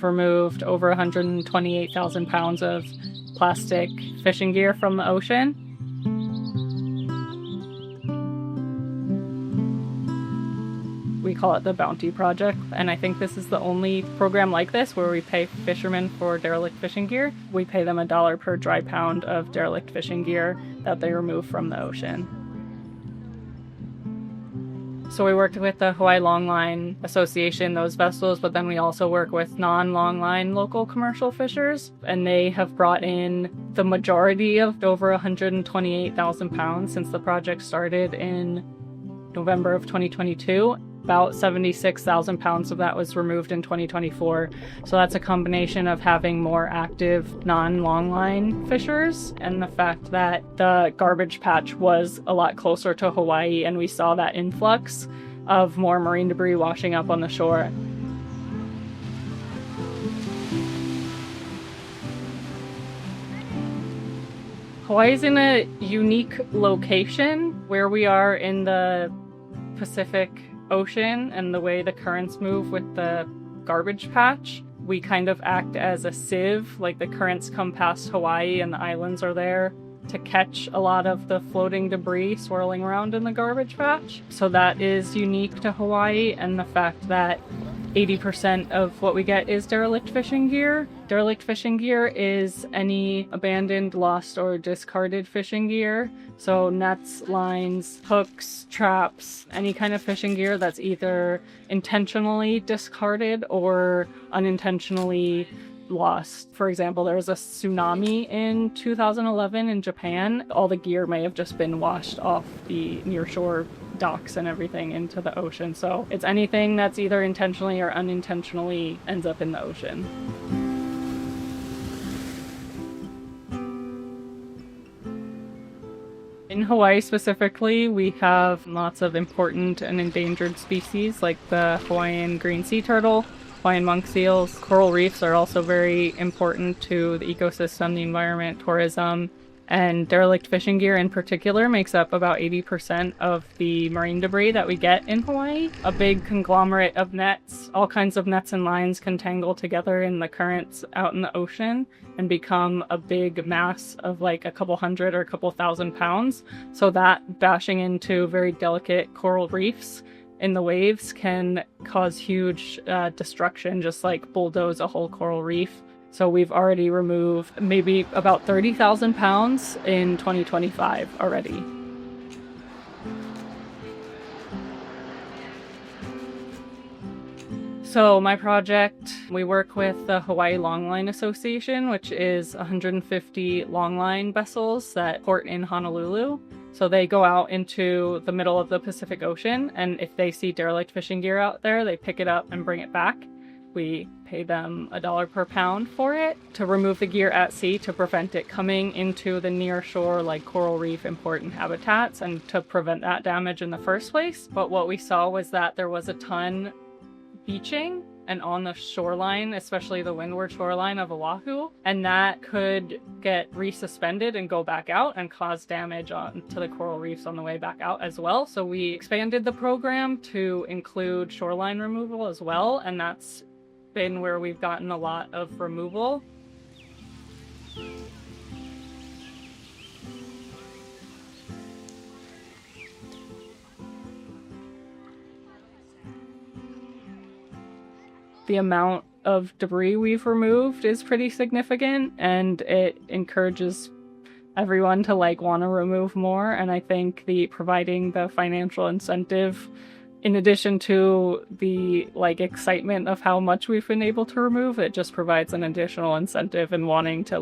we've removed over 128,000 pounds of plastic fishing gear from the ocean. We call it the Bounty Project, and I think this is the only program like this where we pay fishermen for derelict fishing gear. We pay them $1 per dry pound of derelict fishing gear that they remove from the ocean. So we worked with the Hawaii Longline Association, those vessels, but then we also work with non-longline local commercial fishers, and they have brought in the majority of over 128,000 pounds since the project started in November of 2022. About 76,000 pounds of that was removed in 2024. So that's a combination of having more active non-longline fishers and the fact that the garbage patch was a lot closer to Hawaii, and we saw that influx of more marine debris washing up on the shore. Hawaii's in a unique location where we are in the Pacific Ocean, and the way the currents move with the garbage patch, we kind of act as a sieve. Like, the currents come past Hawaii and the islands are there to catch a lot of the floating debris swirling around in the garbage patch. So that is unique to Hawaii, and the fact that 80% of what we get is derelict fishing gear. Derelict fishing gear is any abandoned, lost, or discarded fishing gear. So nets, lines, hooks, traps, any kind of fishing gear that's either intentionally discarded or unintentionally lost. For example, there was a tsunami in 2011 in Japan. All the gear may have just been washed off the nearshore docks and everything into the ocean. So it's anything that's either intentionally or unintentionally ends up in the ocean. In Hawaii specifically, we have lots of important and endangered species like the Hawaiian green sea turtle, Hawaiian monk seals. Coral reefs are also very important to the ecosystem, the environment, tourism, and derelict fishing gear in particular makes up about 80% of the marine debris that we get in Hawaii. A big conglomerate of nets, all kinds of nets and lines can tangle together in the currents out in the ocean and become a big mass of like a couple hundred or a couple thousand pounds. So that bashing into very delicate coral reefs in the waves can cause huge destruction, just like bulldoze a whole coral reef. So we've already removed maybe about 30,000 pounds in 2025 already. So my project, we work with the Hawaii Longline Association, which is 150 longline vessels that port in Honolulu. So they go out into the middle of the Pacific Ocean, and if they see derelict fishing gear out there, they pick it up and bring it back. We pay them $1 per pound for it to remove the gear at sea to prevent it coming into the near shore, like coral reef important habitats, and to prevent that damage in the first place. But what we saw was that there was a ton beaching and on the shoreline, especially the windward shoreline of Oahu, and that could get resuspended and go back out and cause damage to the coral reefs on the way back out as well. So we expanded the program to include shoreline removal as well, and that's been where we've gotten a lot of removal. The amount of debris we've removed is pretty significant, and it encourages everyone to want to remove more. And I think providing the financial incentive, in addition to the excitement of how much we've been able to remove, it just provides an additional incentive in wanting to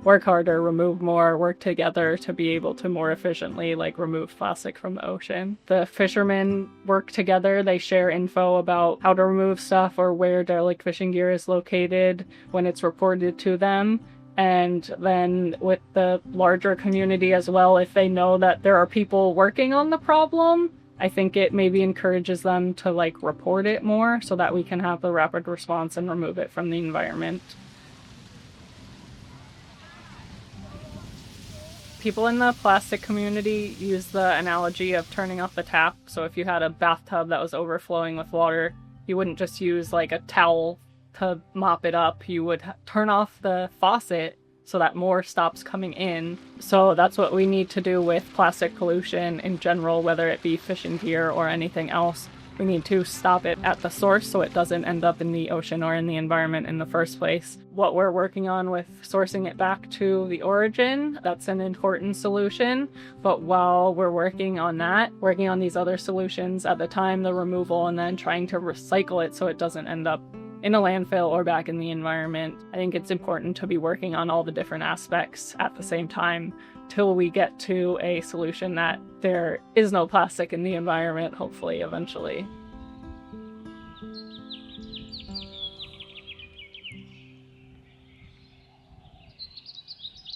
work harder, remove more, work together to be able to more efficiently remove plastic from the ocean. The fishermen work together, they share info about how to remove stuff or where derelict fishing gear is located when it's reported to them. And then with the larger community as well, if they know that there are people working on the problem, I think it maybe encourages them to report it more so that we can have the rapid response and remove it from the environment. People in the plastic community use the analogy of turning off the tap. So if you had a bathtub that was overflowing with water, you wouldn't just use a towel to mop it up, you would turn off the faucet so that more stops coming in. So that's what we need to do with plastic pollution in general, whether it be fishing gear or anything else. We need to stop it at the source so it doesn't end up in the ocean or in the environment in the first place. What we're working on with sourcing it back to the origin, that's an important solution. But while we're working on that, working on these other solutions at the time, the removal, and then trying to recycle it so it doesn't end up in a landfill or back in the environment, I think it's important to be working on all the different aspects at the same time till we get to a solution that there is no plastic in the environment, hopefully, eventually.